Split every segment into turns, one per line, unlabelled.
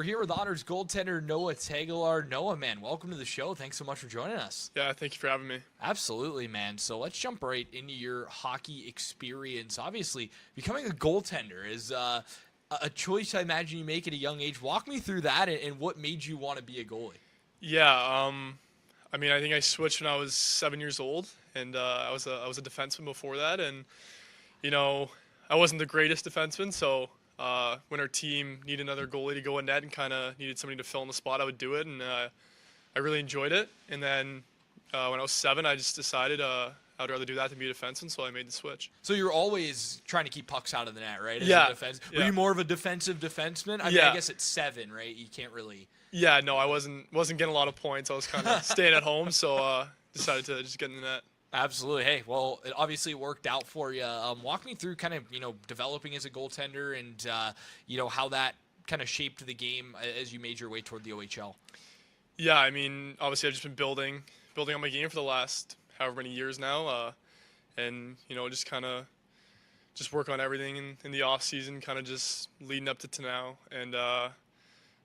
we're here with Honors goaltender Noah Tegelaar. Noah, man, welcome to the show. Thanks so much for joining us.
Yeah, thank you for having me.
Absolutely, man. So let's jump right into your hockey experience. Obviously, becoming a goaltender is a choice I imagine you make at a young age. Walk me through that and what made you want to be a goalie.
Yeah, I mean, I think I switched when I was 7 years old, and I was a defenseman before that, and I wasn't the greatest defenseman, so when our team needed another goalie to go in net and kind of needed somebody to fill in the spot, I would do it, and I really enjoyed it. And then when I was 7, I just decided I'd rather do that than be a defenseman, so I made the switch.
So you're always trying to keep pucks out of the net, right? As
Yeah.
A defense. Were you more of a defensive defenseman? I mean,
Yeah.
I guess at 7, right? You can't really.
Yeah, no, I wasn't getting a lot of points. I was kind of staying at home, so decided to just get in the net.
Absolutely. Hey, well, it obviously worked out for you. Walk me through kind of, developing as a goaltender and, how that kind of shaped the game as you made your way toward the OHL.
Yeah, I mean, obviously I've just been building on my game for the last however many years now, and, just kind of just work on everything in the off season, kind of just leading up to now, and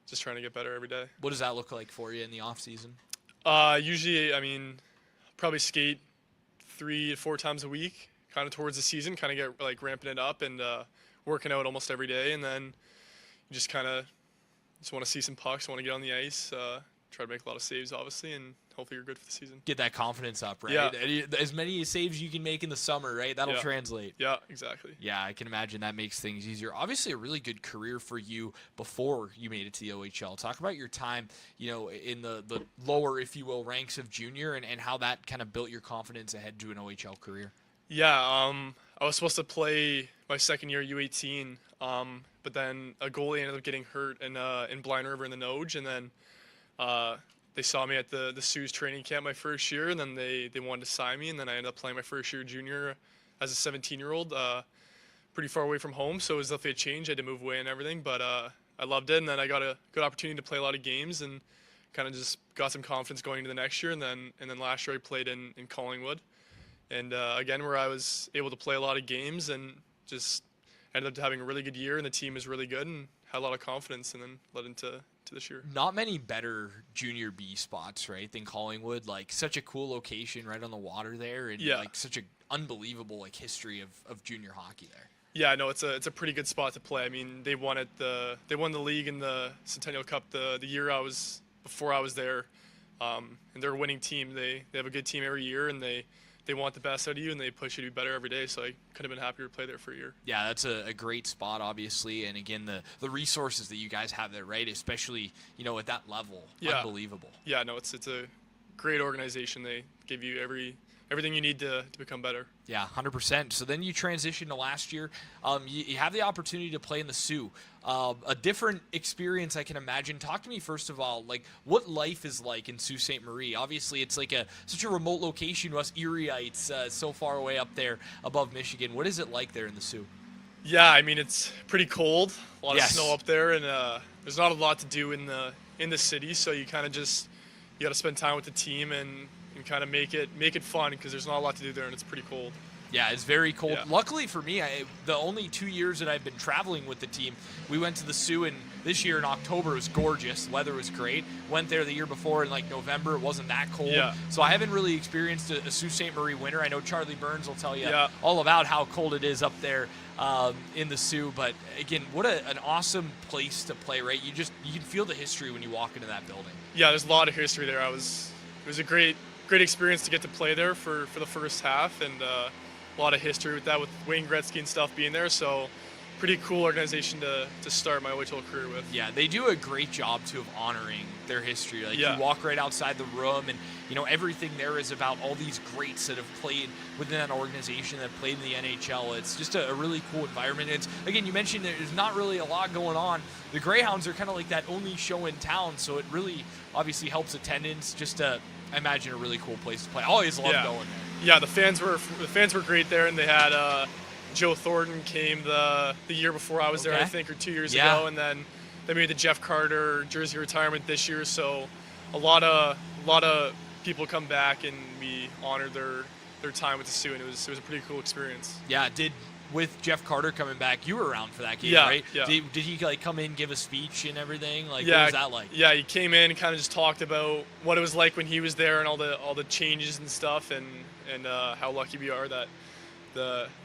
just trying to get better every day.
What does that look like for you in the off season?
Usually, I mean, probably skate 3 to 4 times a week, kind of towards the season, kind of get like ramping it up and working out almost every day, and then you just kind of want to see some pucks, want to get on the ice, try to make a lot of saves, obviously, and hopefully you're good for the season.
Get that confidence up, right?
Yeah.
As many saves you can make in the summer, right? That'll translate.
Yeah, exactly.
Yeah, I can imagine that makes things easier. Obviously, a really good career for you before you made it to the OHL. Talk about your time, in the lower, if you will, ranks of junior and how that kind of built your confidence ahead to an OHL career.
Yeah, I was supposed to play my second year U18, but then a goalie ended up getting hurt in Blind River in the Noge, and then they saw me at the Sioux training camp my first year, and then they wanted to sign me, and then I ended up playing my first year junior as a 17-year-old, pretty far away from home, so it was definitely a change. I had to move away and everything, but I loved it, and then I got a good opportunity to play a lot of games and kind of just got some confidence going into the next year, and then last year I played in Collingwood, and again where I was able to play a lot of games and just ended up having a really good year, and the team was really good and had a lot of confidence, and then led into this year.
Not many better junior B spots, right, than Collingwood. Like, such a cool location right on the water there, and like such an unbelievable history of junior hockey there. Yeah,
no, it's a pretty good spot to play. I mean, they won the league in the Centennial Cup the year before I was there, and they're a winning team. They have a good team every year, and they want the best out of you, and they push you to be better every day, so I couldn't have been happier to play there for a year.
Yeah, that's a great spot, obviously, and again, the resources that you guys have there, right, especially, at that level, unbelievable.
Yeah, no, it's a great organization. They give you everything you need to become better.
Yeah, 100%. So then you transition to last year. You have the opportunity to play in the Sioux. A different experience, I can imagine. Talk to me, first of all, what life is like in Sault Ste. Marie. Obviously, it's such a remote location to us Erieites, so far away up there above Michigan. What is it like there in the Sioux?
Yeah, I mean, it's pretty cold. A lot of snow up there, and there's not a lot to do in the city, so you kind of you got to spend time with the team and kind of make it fun, because there's not a lot to do there, and it's pretty cold.
Yeah, it's very cold.
Yeah.
Luckily for me, the only 2 years that I've been traveling with the team, we went to the Sioux, and this year in October it was gorgeous. The weather was great. Went there the year before in November. It wasn't that cold.
Yeah.
So I haven't really experienced a Sault Ste. Marie winter. I know Charlie Burns will tell you
Yeah.
all about how cold it is up there in the Sioux. But again, what an awesome place to play, right? You can feel the history when you walk into that building.
Yeah, there's a lot of history there. It was a great experience to get to play there for the first half, and a lot of history with that, with Wayne Gretzky and stuff being there. So pretty cool organization to start my OHL career with.
Yeah, they do a great job too of honoring their history. You walk right outside the room, and everything there is about all these greats that have played within that organization, that played in the NHL. It's just a really cool environment. It's, again, you mentioned there's not really a lot going on. The Greyhounds are kind of like that only show in town, so it really obviously helps attendance. Just I imagine a really cool place to play. I always love going there.
Yeah, the fans were great there, and they had Joe Thornton came the year before I was there, I think, or 2 years ago, and then they made the Jeff Carter jersey retirement this year. So a lot of people come back, and we honor their time with the Sioux, and it was a pretty cool experience.
Yeah, with Jeff Carter coming back, you were around for that game,
Yeah,
right?
yeah.
Did he like come in, give a speech and everything? Like,
Yeah,
what was that like?
Yeah, he came in and kind of just talked about what it was like when he was there and all the changes and stuff, and how lucky we are that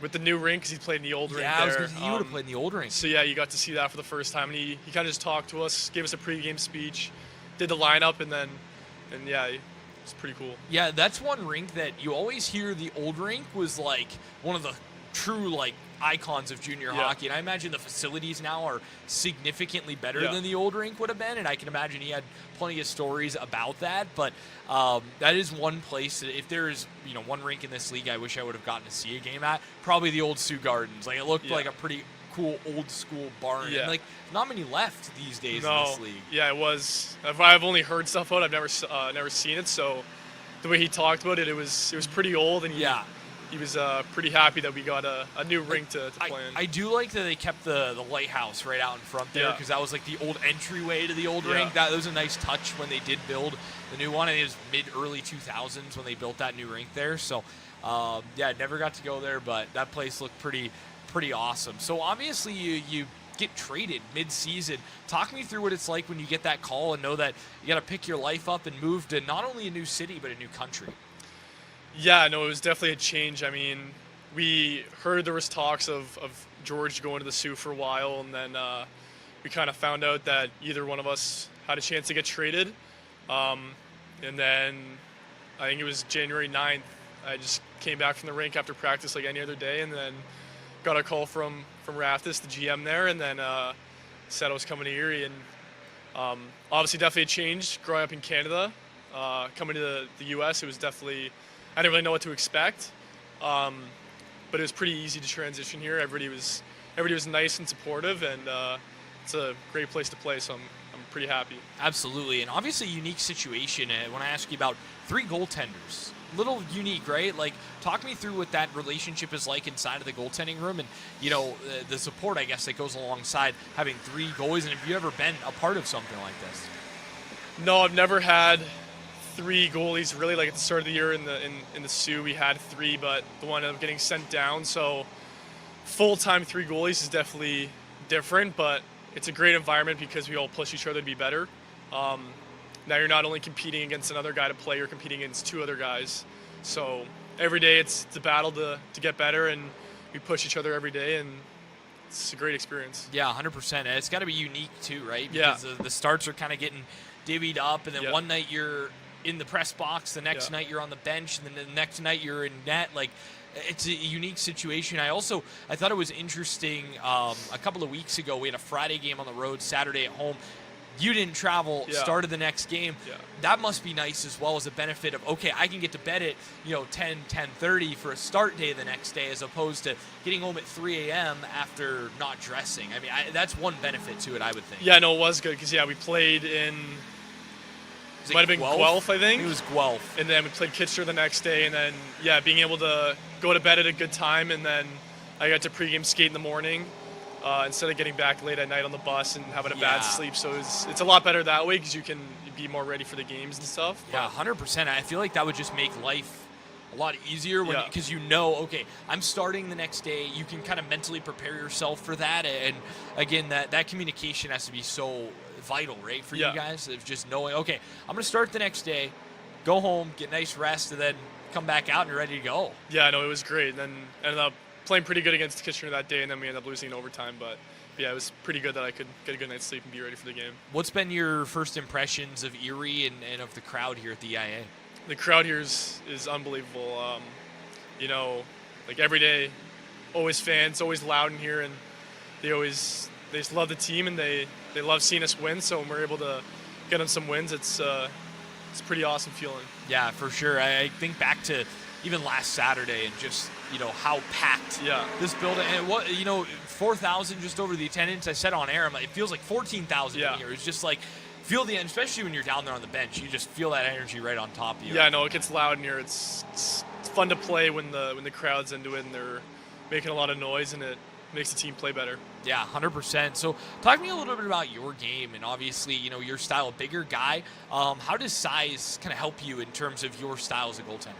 with the new rink, because he played in the old rink there.
Yeah, I was gonna say, you would have played in the old rink.
So yeah, you got to see that for the first time, and he kind of just talked to us, gave us a pregame speech, did the lineup, and yeah, it's pretty cool.
Yeah, that's one rink that you always hear. The old rink was like one of the true like icons of junior hockey, and I imagine the facilities now are significantly better than the old rink would have been, and I can imagine he had plenty of stories about that. But that is one place that if there is one rink in this league I wish I would have gotten to see a game at, probably the old Sioux Gardens. Like, it looked like a pretty cool old school barn, and like not many left these days in this league.
Yeah, it was. I've only heard stuff about it. I've never seen it, so the way he talked about it, it was pretty old, and he was pretty happy that we got a new rink to play in.
I do like that they kept the lighthouse right out in front there, because that was like the old entryway to the old rink. That was a nice touch when they did build the new one. It was mid-early 2000s when they built that new rink there. So, never got to go there, but that place looked pretty awesome. So obviously you get traded mid-season. Talk me through what it's like when you get that call and know that you got to pick your life up and move to not only a new city but a new country.
Yeah, no, it was definitely a change. I mean, we heard there was talks of George going to the Sioux for a while, and then we kind of found out that either one of us had a chance to get traded. And then I think it was January 9th, I just came back from the rink after practice like any other day, and then got a call from Raftis, the GM there, and then said I was coming to Erie. And obviously definitely a change growing up in Canada. Coming to the U.S., it was definitely, I didn't really know what to expect, but it was pretty easy to transition here. Everybody was nice and supportive, and it's a great place to play, so I'm pretty happy.
Absolutely, and obviously a unique situation. When I ask you about 3 goaltenders, little unique, right? Like, talk me through what that relationship is like inside of the goaltending room, and the support, I guess, that goes alongside having 3 goalies. And have you ever been a part of something like this?
No, I've never had 3 goalies really. Like, at the start of the year in the Sioux, we had 3, but the one ended up getting sent down. So full-time 3 goalies is definitely different, but it's a great environment because we all push each other to be better. Now you're not only competing against another guy to play, you're competing against 2 other guys. So every day it's a battle to get better, and we push each other every day, and it's a great experience.
Yeah, 100%. And it's got to be unique too, right?
Yeah.
Because the starts are kind of getting divvied up, and then one night you're in the press box, the next night you're on the bench, and then the next night you're in net. Like, it's a unique situation. I thought it was interesting. A couple of weeks ago, we had a Friday game on the road, Saturday at home. You didn't travel, started the next game. Yeah. That must be nice as well, as a benefit of, okay, I can get to bed at 10:30 for a start day the next day, as opposed to getting home at 3 a.m. after not dressing. I mean, that's one benefit to it, I would think.
Yeah, no, it was good because we played in. It might have been Guelph, I think.
It was Guelph.
And then we played Kitchener the next day, and then being able to go to bed at a good time, and then I got to pregame skate in the morning. Instead of getting back late at night on the bus and having a bad sleep. So it's a lot better that way because you can be more ready for the games and stuff.
Yeah, 100%. I feel like that would just make life a lot easier because okay, I'm starting the next day. You can kind of mentally prepare yourself for that. And again, that communication has to be so vital, right, for you guys, of just knowing, okay, I'm going to start the next day, go home, get nice rest, and then come back out and you're ready to go. Yeah,
no, it was great. And then ended up playing pretty good against Kitchener that day, and then we ended up losing in overtime. But it was pretty good that I could get a good night's sleep and be ready for the game.
What's been your first impressions of Erie and of the crowd here at the EIA?
The crowd here is unbelievable. Like every day, always fans, always loud in here, and they just love the team, and they love seeing us win. So when we're able to get them some wins, it's a pretty awesome feeling. Yeah, for sure. I think back to even last Saturday and just how packed this building, and what 4,000 just over the attendance. I said on air, it feels like 14,000 in here. It's just like feel the, especially when you're down there on the bench, you just feel that energy right on top of you. Yeah, no, it gets loud in here. It's fun to play when the crowd's into it and they're making a lot of noise, and it makes the team play better. Yeah, 100%. So talk to me a little bit about your game, and obviously, your style, a bigger guy. How does size kind of help you in terms of your style as a goaltender?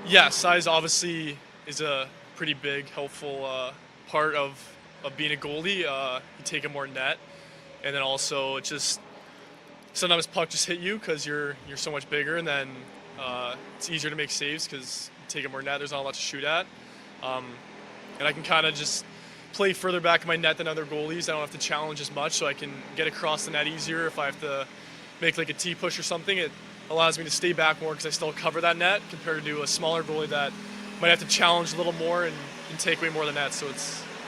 Yeah, size obviously is a pretty big, helpful part of being a goalie. You take a more net, and then also it just sometimes puck just hit you because you're so much bigger, and then it's easier to make saves because you take a more net. There's not a lot to shoot at, um, and I can kind of just play further back in my net than other goalies. I don't have to challenge as much, so I can get across the net easier. If I have to make like a T push or something, it allows me to stay back more because I still cover that net compared to a smaller goalie that might have to challenge a little more and take away more of the net. So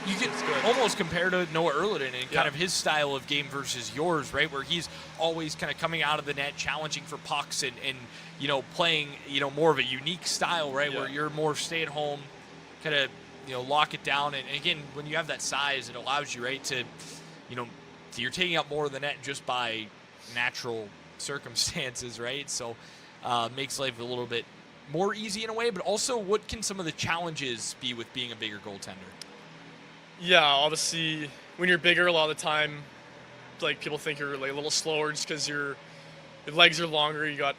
you can almost compare to Noah Erliden and kind of his style of game versus yours, right? Where he's always kind of coming out of the net, challenging for pucks and playing, more of a unique style, right?
Yeah.
Where you're more stay at home, kind of, lock it down. And again, when you have that size, it allows you, right, to, you're taking up more of the net just by natural circumstances, right? So makes life a little bit more easy in a way, but also what can some of the challenges be with being a bigger goaltender?
Yeah, obviously, when you're bigger, a lot of the time, like people think you're like a little slower just because your legs are longer. You got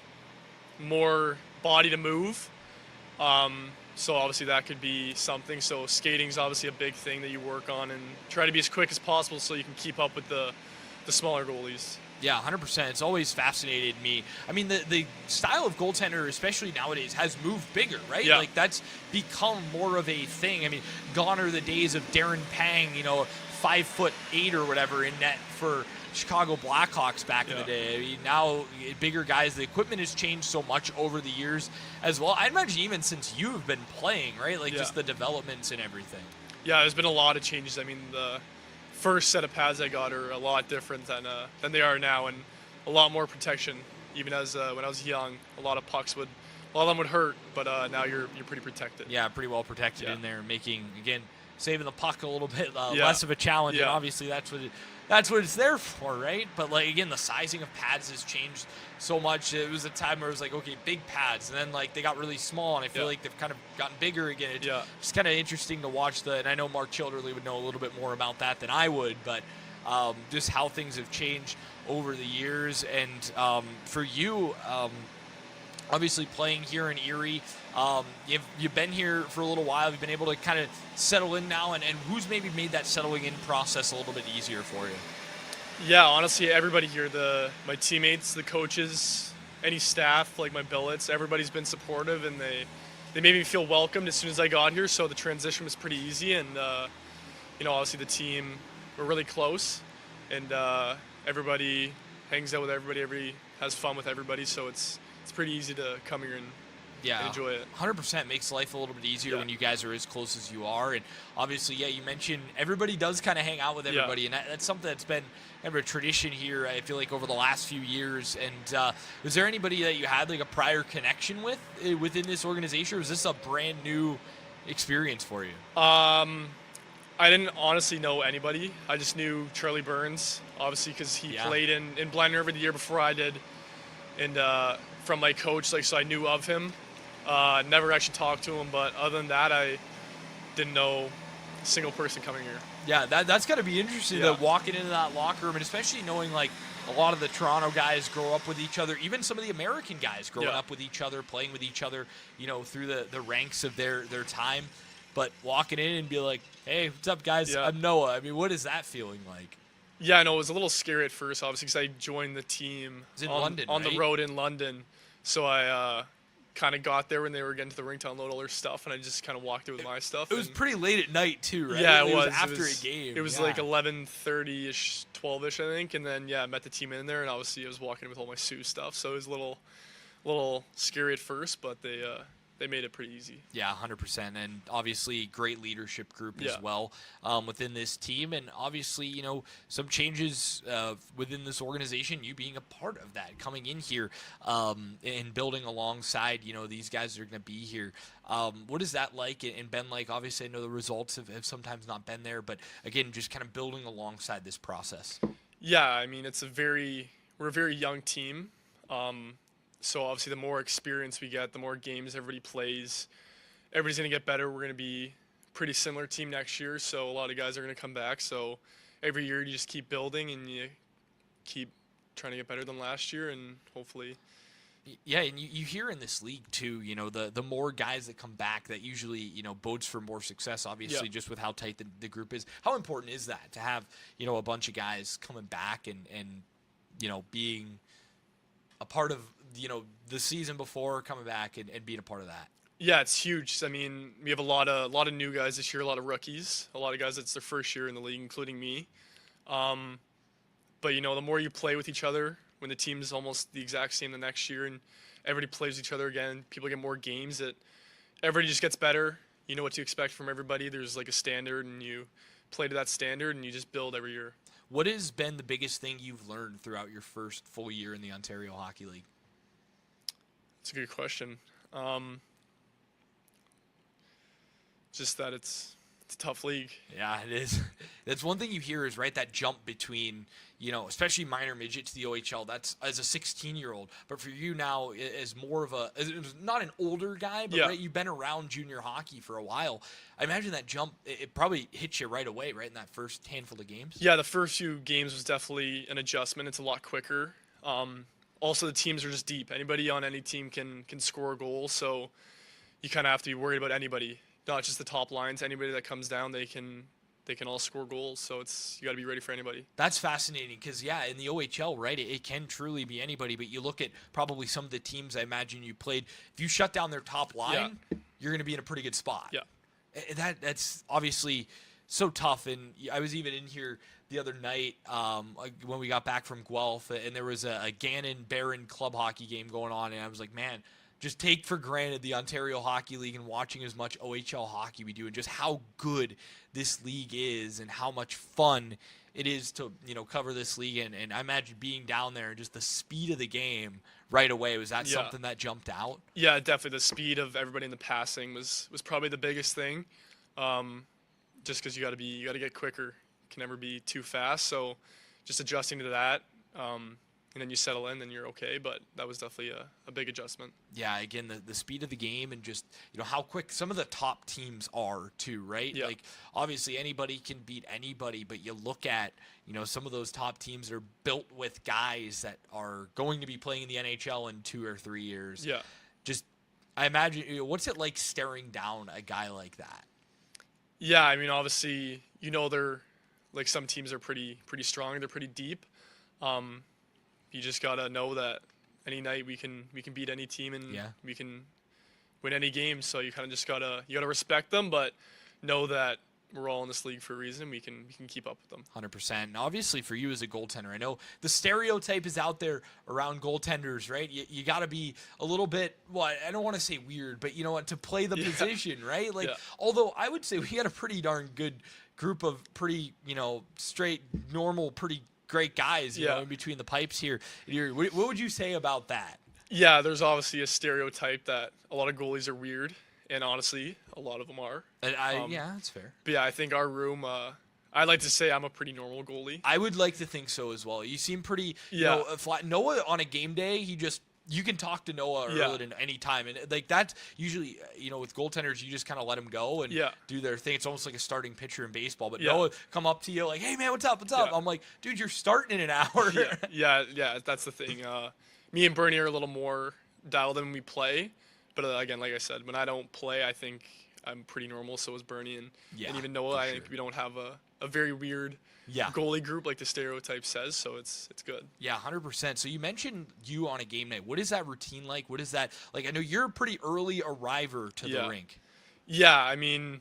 more body to move. So obviously that could be something. So skating's obviously a big thing that you work on and try to be as quick as possible so you can keep up with the smaller goalies.
Yeah, 100%. It's always fascinated me. I mean, the style of goaltender, especially nowadays, has moved bigger, right?
Yeah.
Like, that's become more of a thing. I mean, gone are the days of Darren Pang, 5'8" or whatever in net for Chicago Blackhawks back in the day. I mean, now bigger guys, the equipment has changed so much over the years as well. I'd imagine even since you've been playing, right? Like, just the developments and everything.
Yeah, there's been a lot of changes. I mean, the first set of pads I got are a lot different than they are now, and a lot more protection. Even as when I was young, a lot of them would hurt, but now you're pretty protected.
Yeah, pretty well protected in there, making, again, saving the puck a little bit less of a challenge, and obviously that's what it's there for, right? But like, again, the sizing of pads has changed so much. It was a time where it was like, okay, big pads, and then like they got really small, and I feel like they've kind of gotten bigger again. It's kind of interesting to watch and I know Mark Childerley would know a little bit more about that than I would, but just how things have changed over the years. And for you, obviously playing here in Erie, you've been here for a little while. You've been able to kind of settle in now, and who's maybe made that settling in process a little bit easier for you?
Yeah, honestly, everybody here, my teammates, the coaches, any staff, like my billets, everybody's been supportive, and they made me feel welcomed as soon as I got here, so the transition was pretty easy. And obviously the team, we're really close, and everybody hangs out with everybody, has fun with everybody, so it's pretty easy to come here and enjoy it.
100% makes life a little bit easier when you guys are as close as you are. And obviously, you mentioned everybody does kind of hang out with everybody, and that's something that's been kind of a tradition here, I feel like, over the last few years. And was there anybody that you had like a prior connection with within this organization, or was this a brand new experience for you?
I didn't honestly know anybody. I just knew Charlie Burns, obviously, because he played in Blind River the year before I did. And from my coach, so I knew of him. Never actually talked to him, but other than that, I didn't know a single person coming here.
Yeah, that's got to be interesting, that walking into that locker room, and especially knowing like a lot of the Toronto guys grow up with each other, even some of the American guys growing up with each other, playing with each other, through the ranks of their time. But walking in and be like, hey, what's up, guys? I'm Noah. I mean, what is that feeling like?
Yeah, I know. It was a little scary at first, obviously, because I joined the team on the road in London. So I kind of got there when they were getting to the rink to unload all their stuff, and I just kind of walked there with my stuff.
It was pretty late at night, too, right?
Yeah, it was.
After a game.
It was like 11:30-ish, 12-ish, I think. And then, I met the team in there, and obviously I was walking in with all my Sioux stuff. So it was a little scary at first, but they made it pretty easy.
Yeah, 100%. And obviously great leadership group as well within this team. And obviously, some changes within this organization, you being a part of that, coming in here and building alongside, these guys that are going to be here. What is that like and been like? Obviously, I know the results have sometimes not been there, but again, just kind of building alongside this process.
Yeah, I mean, we're a very young team. So obviously the more experience we get, the more games everybody plays, everybody's going to get better. We're going to be a pretty similar team next year, so a lot of guys are going to come back. So every year you just keep building and you keep trying to get better than last year, and hopefully
Yeah, and you hear in this league too, the more guys that come back, that usually, bodes for more success, obviously, just with how tight the group is. How important is that to have, a bunch of guys coming back and being a part of, the season before, coming back and being a part of that?
Yeah, it's huge. I mean, we have a lot of new guys this year, a lot of rookies, a lot of guys it's their first year in the league, including me. But the more you play with each other, when the team's almost the exact same the next year, and everybody plays with each other again, people get more games. Everybody just gets better. You know what to expect from everybody. There's like a standard, and you play to that standard, and you just build every year.
What has been the biggest thing you've learned throughout your first full year in the Ontario Hockey League?
That's a good question. Just that it's a tough league.
Yeah, it is. That's one thing you hear is, right, that jump between, especially minor midget to the OHL. That's as a 16-year-old. But for you now, as more of not an older guy, but right, you've been around junior hockey for a while. I imagine that jump, it probably hits you right away, right, in that first handful of games?
Yeah, the first few games was definitely an adjustment. It's a lot quicker. Also, the teams are just deep. Anybody on any team can score a goal, so you kind of have to be worried about anybody. Not just the top lines. Anybody that comes down, they can all score goals. So you got to be ready for anybody.
That's fascinating because, yeah, in the OHL, right, it can truly be anybody. But you look at probably some of the teams I imagine you played. If you shut down their top line, you're going to be in a pretty good spot.
Yeah.
That's obviously so tough. And I was even in here the other night when we got back from Guelph, and there was a Gannon-Barron club hockey game going on. And I was like, man, just take for granted the Ontario Hockey League and watching as much OHL hockey we do, and just how good this league is and how much fun it is to cover this league. And I imagine being down there and just the speed of the game right away. Was that something that jumped out?
Yeah, definitely. The speed of everybody in the passing was probably the biggest thing. Just because you got to get quicker. Can never be too fast. So just adjusting to that. And then you settle in, then you're okay. But that was definitely a big adjustment.
Yeah, again, the speed of the game and just, how quick some of the top teams are too, right?
Yeah.
Like, obviously, anybody can beat anybody, but you look at, some of those top teams are built with guys that are going to be playing in the NHL in 2 or 3 years.
Yeah.
Just, I imagine, what's it like staring down a guy like that?
Yeah, I mean, obviously, they're, like, some teams are pretty strong. They're pretty deep. You just gotta know that any night we can beat any team and we can win any game. So you kind of just gotta respect them, but know that we're all in this league for a reason. We can keep up with them. 100%.
And obviously for you as a goaltender, I know the stereotype is out there around goaltenders, right? You got to be a little bit, I don't want to say weird, but to play the position, right? Like, although I would say we had a pretty darn good group of pretty, straight, normal, pretty great guys, in between the pipes here. What would you say about that?
Yeah, there's obviously a stereotype that a lot of goalies are weird, and honestly, a lot of them are.
Yeah, that's fair.
But yeah, I think our room, I'd like to say I'm a pretty normal goalie.
I would like to think so as well. You seem pretty, flat. Noah, on a game day, you can talk to Noah early at any time. And like that's usually, with goaltenders, you just kind of let them go and do their thing. It's almost like a starting pitcher in baseball. But Noah come up to you like, hey, man, what's up? What's up? I'm like, dude, you're starting in an hour.
Yeah, that's the thing. Me and Bernie are a little more dialed in when we play. But again, like I said, when I don't play, I think I'm pretty normal. So is Bernie and even Noah. I think we don't have a very weird goalie group like the stereotype says, so it's good. Yeah,
100%. So you mentioned you on a game night. What is that routine like? What is that like? I know you're a pretty early arriver to the rink.
Yeah, I mean,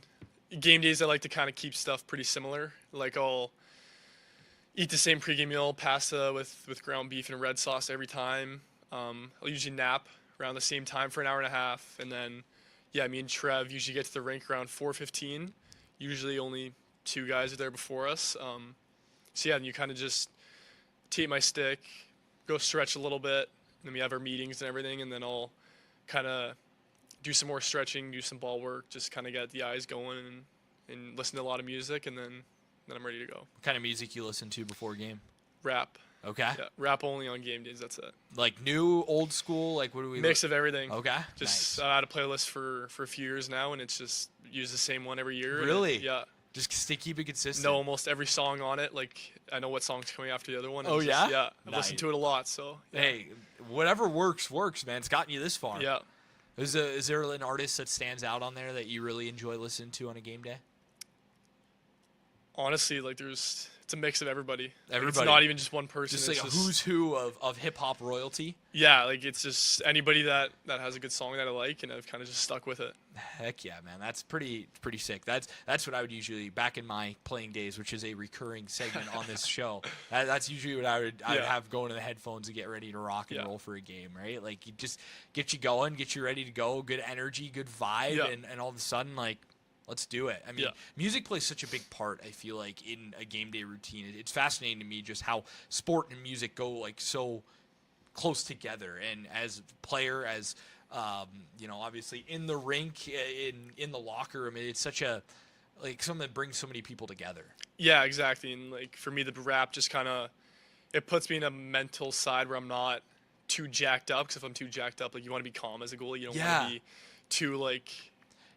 game days I like to kind of keep stuff pretty similar. Like I'll eat the same pregame meal, pasta with ground beef and red sauce every time. I'll usually nap around the same time for an hour and a half, and then me and Trev usually get to the rink around 4:15. Usually only 2 guys are there before us. So and you kind of just tape my stick, go stretch a little bit, and then we have our meetings and everything, and then I'll kind of do some more stretching, do some ball work, just kind of get the eyes going and listen to a lot of music, and then I'm ready to go.
What kind of music you listen to before game?
Rap.
Okay.
Yeah, rap only on game days, that's it.
Like new, old school, like what do we
Mix of everything.
Okay.
Just I had a playlist for a few years now, and it's just use the same one every year.
Really?
Yeah.
Just to keep it consistent.
Know almost every song on it. Like I know what song's coming after the other one.
Oh, yeah?
Yeah. I've listened to it a lot. So. Yeah.
Hey, whatever works, man. It's gotten you this far.
Yeah.
Is there an artist that stands out on there that you really enjoy listening to on a game day?
Honestly, like it's a mix of everybody.
Everybody.
Like, it's not even just one person.
Just like a who's who of hip hop royalty.
Yeah, like it's just anybody that has a good song that I like, and I've kind of just stuck with it.
Heck yeah, man. That's pretty sick. That's what I would usually, back in my playing days, which is a recurring segment on this show. That's usually what I would have going in the headphones to get ready to rock and roll for a game, right? Like you just get you going, get you ready to go, good energy, good vibe, and all of a sudden like, let's do it. I mean, music plays such a big part, I feel like, in a game day routine. It's fascinating to me just how sport and music go like so close together. And as a player, as obviously in the rink, in the locker room, it's such a like something that brings so many people together. Yeah,
exactly. And like for me, the rap just kind of it puts me in a mental side where I'm not too jacked up. Because if I'm too jacked up, like you want to be calm as a goalie, you don't want to be too like.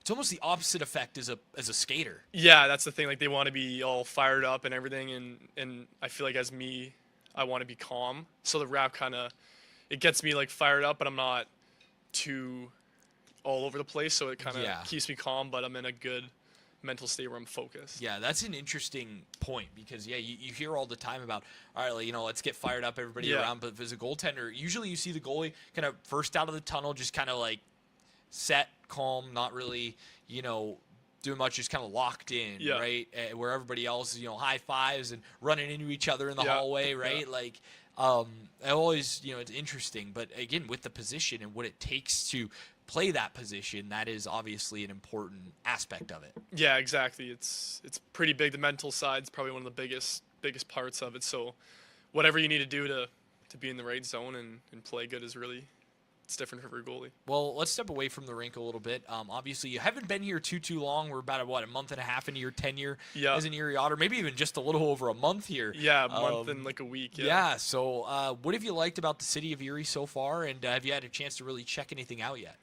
It's almost the opposite effect as a skater.
Yeah, that's the thing. Like they want to be all fired up and everything, and I feel like as me, I want to be calm. So the rap kind of it gets me like fired up, but I'm not too all over the place. So it kind of keeps me calm, but I'm in a good mental state where I'm focused.
Yeah, that's an interesting point because you hear all the time about all right, like, let's get fired up, everybody around. But as a goaltender, usually you see the goalie kind of first out of the tunnel, just kind of like set, calm, not really, doing much, just kind of locked in, right? Where everybody else is, high fives and running into each other in the hallway, right? Like, I always, it's interesting. But again, with the position and what it takes to play that position, that is obviously an important aspect of it.
Yeah, exactly. It's pretty big. The mental side's probably one of the biggest parts of it. So whatever you need to do to be in the right zone and play good is really. It's different for every goalie.
Well, let's step away from the rink a little bit. Obviously, you haven't been here too long. We're about a month and a half into your tenure as an Erie Otter, maybe even just a little over a month here.
Yeah, a month and like a week.
Yeah. So, what have you liked about the city of Erie so far, and have you had a chance to really check anything out yet?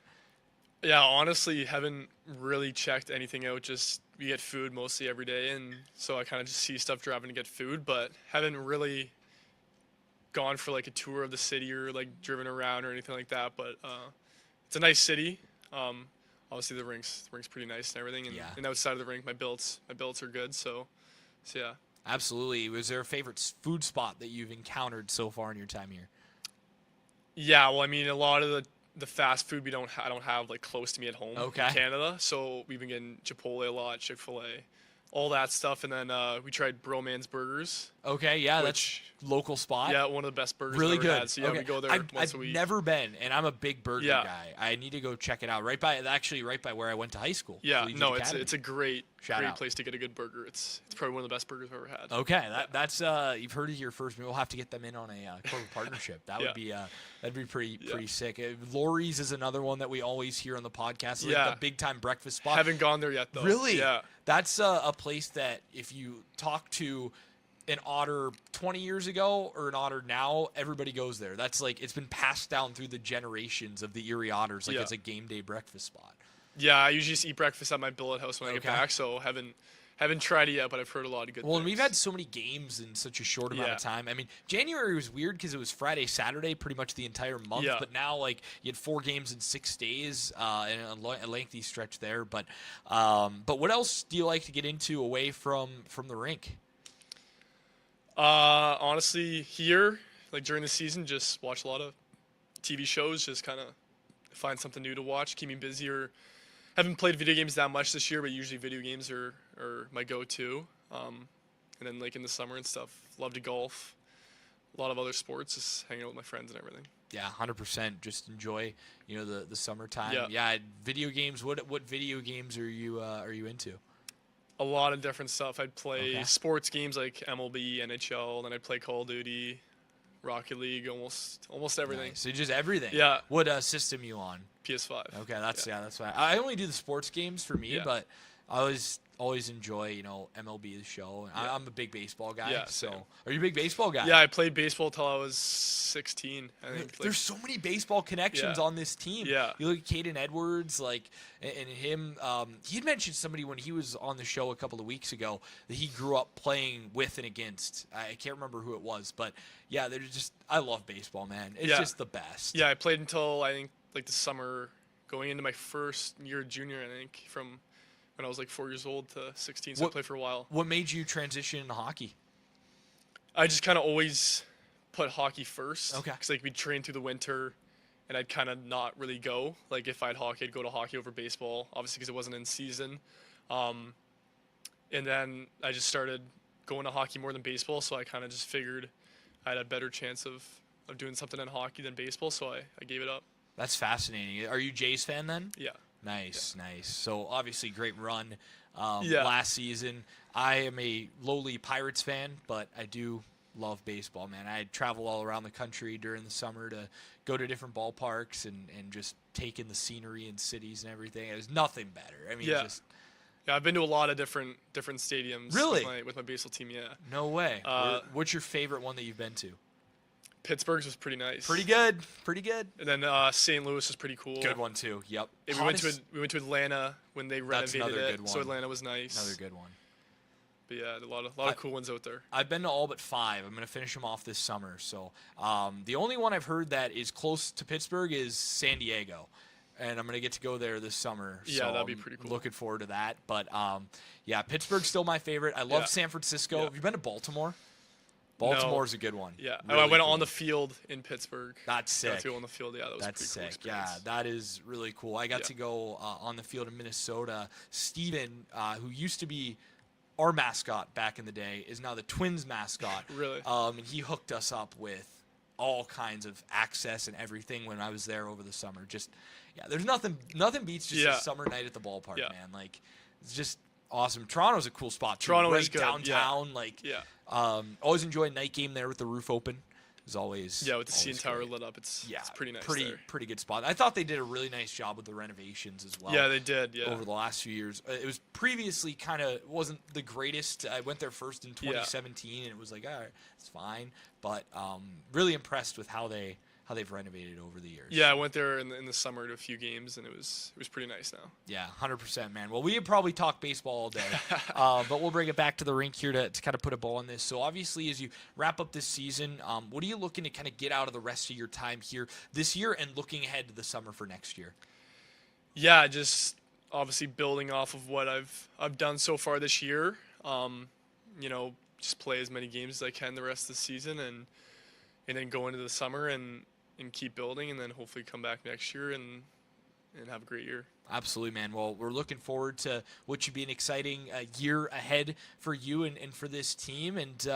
Yeah, honestly, haven't really checked anything out. Just we get food mostly every day, and so I kind of just see stuff driving to get food, but haven't really gone for like a tour of the city or like driven around or anything like that, but it's a nice city. Obviously the rink's pretty nice and everything, and outside of the rink my billets are good, so yeah.
Absolutely. Was there a favorite food spot that you've encountered so far in your time here?
Yeah, well, I mean, a lot of the fast food I don't have like close to me at home in Canada, so we've been getting Chipotle a lot, Chick-fil-A, all that stuff, and then we tried Broman's Burgers.
Okay, yeah, that's local spot.
Yeah, one of the best burgers
really
I've ever
good.
had. So yeah, we go there once a week.
I've never been, and I'm a big burger guy. I need to go check it out. Right by where I went to high school.
Yeah, no, it's a great place to get a good burger. It's probably one of the best burgers I've ever had.
Okay, that's you've heard it here first. We'll have to get them in on a corporate partnership. That would be that'd be pretty sick. Lori's is another one that we always hear on the podcast. Like the big time breakfast spot.
Haven't gone there yet though.
Really?
Yeah.
That's a place that if you talk to an Otter 20 years ago or an Otter now, everybody goes there. That's like it's been passed down through the generations of the Erie Otters. Like it's a game day breakfast spot.
Yeah, I usually just eat breakfast at my billet house when I get back. So haven't tried it yet, but I've heard a lot of good things.
Well, and we've had so many games in such a short amount of time. I mean, January was weird because it was Friday, Saturday, pretty much the entire month.
Yeah.
But now, like, you had 4 games in 6 days, and a lengthy stretch there. But what else do you like to get into away from the rink?
Honestly, here, like during the season, just watch a lot of TV shows, just kind of find something new to watch, keep me busy. Or haven't played video games that much this year, but usually video games are my go-to. And then like in the summer and stuff, love to golf, a lot of other sports, just hanging out with my friends and everything.
Yeah, 100%. Just enjoy, the summertime.
Yeah.
Video games. What video games are you into?
A lot of different stuff. I'd play sports games like MLB, NHL, then I'd play Call of Duty, Rocket League, almost everything.
Nice. So just everything.
Yeah.
What system you on?
PS5.
Okay, that's fine. I only do the sports games for me, but I always enjoy, MLB the show.
Yeah.
I'm a big baseball guy.
Yeah,
so
same.
are you a big baseball guy?
Yeah, I played baseball till I was 16. I think.
There's so many baseball connections
Yeah.
on this team.
Yeah.
You look at Caden Edwards, and him. He'd mentioned somebody when he was on the show a couple of weeks ago that he grew up playing with and against. I can't remember who it was, but yeah, I love baseball, man. It's just the best.
Yeah, I played until I think the summer, going into my first year junior. I think from when I was 4 years old to 16. So I played for a while.
What made you transition into hockey?
I just kind of always put hockey first.
Okay.
Because we'd train through the winter, and I'd kind of not really go. If I had hockey, I'd go to hockey over baseball, obviously because it wasn't in season. And then I just started going to hockey more than baseball, so I kind of just figured I had a better chance of doing something in hockey than baseball, so I gave it up.
That's fascinating. Are you a Jays fan then?
Yeah.
Nice. So obviously great run
Yeah.
last season. I am a lowly Pirates fan, but I do love baseball, man. I travel all around the country during the summer to go to different ballparks and just take in the scenery and cities and everything. There's nothing better. I mean,
Yeah, I've been to a lot of different stadiums.
Really?
With my baseball team, yeah.
No way. What's your favorite one that you've been to?
Pittsburgh's was pretty nice.
Pretty good.
And then St. Louis was pretty cool.
Good one too. Yep.
And we went to Atlanta when they renovated
another
it.
good one.
So Atlanta was nice.
Another good one.
But yeah, a lot of cool ones out there.
I've been to all but 5. I'm going to finish them off this summer. So the only one I've heard that is close to Pittsburgh is San Diego. And I'm going to get to go there this summer.
Yeah,
so
that'd be pretty cool.
Looking forward to that. But yeah, Pittsburgh's still my favorite. I love San Francisco.
Yeah.
Have you been to Baltimore? Baltimore's a good one.
Yeah,
Really
I went
cool.
on the field in Pittsburgh.
That's sick.
Got to go on the field. Yeah, that was
That's
pretty
sick.
cool
Yeah,
experience.
that is really cool. I got to go on the field in Minnesota. Steven, who used to be our mascot back in the day, is now the Twins mascot.
Really?
And he hooked us up with all kinds of access and everything when I was there over the summer. Just, there's nothing beats just a summer night at the ballpark, man. It's just awesome. Toronto's a cool spot too.
Toronto
right
is good.
downtown.
Yeah.
Always enjoy a night game there with the roof open. Is always
with the CN Tower
great.
lit up, it's pretty nice.
Pretty good spot. I thought they did a really nice job with the renovations as well.
Yeah, they did. Yeah.
Over the last few years, it was previously wasn't the greatest. I went there first in 2017, and it was all right, it's fine. But really impressed with how they've renovated over the years.
Yeah, I went there in the summer to a few games, and it was pretty nice now.
Yeah, 100%, man. Well, we could probably talk baseball all day, but we'll bring it back to the rink here to kind of put a bow on this. So obviously, as you wrap up this season, what are you looking to kind of get out of the rest of your time here this year and looking ahead to the summer for next year?
Yeah, just obviously building off of what I've done so far this year. Just play as many games as I can the rest of the season, and then go into the summer and keep building, and then hopefully come back next year and have a great year.
Absolutely, man. Well, we're looking forward to what should be an exciting year ahead for you and for this team, and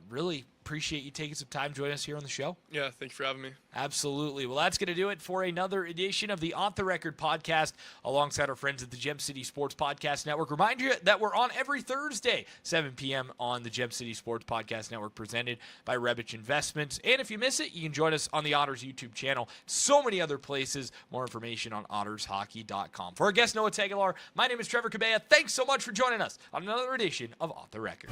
really appreciate you taking some time to join us here on the show.
Yeah, thank you for having me.
Absolutely. Well, that's going to do it for another edition of the Off the Record podcast alongside our friends at the Gem City Sports Podcast Network. Remind you that we're on every Thursday, 7 p.m. on the Gem City Sports Podcast Network, presented by Rebich Investments. And if you miss it, you can join us on the Otters YouTube channel. So many other places. More information on ottershockey.com. For our guest, Noah Tegelaar, my name is Trevor Cabea. Thanks so much for joining us on another edition of Off the Record.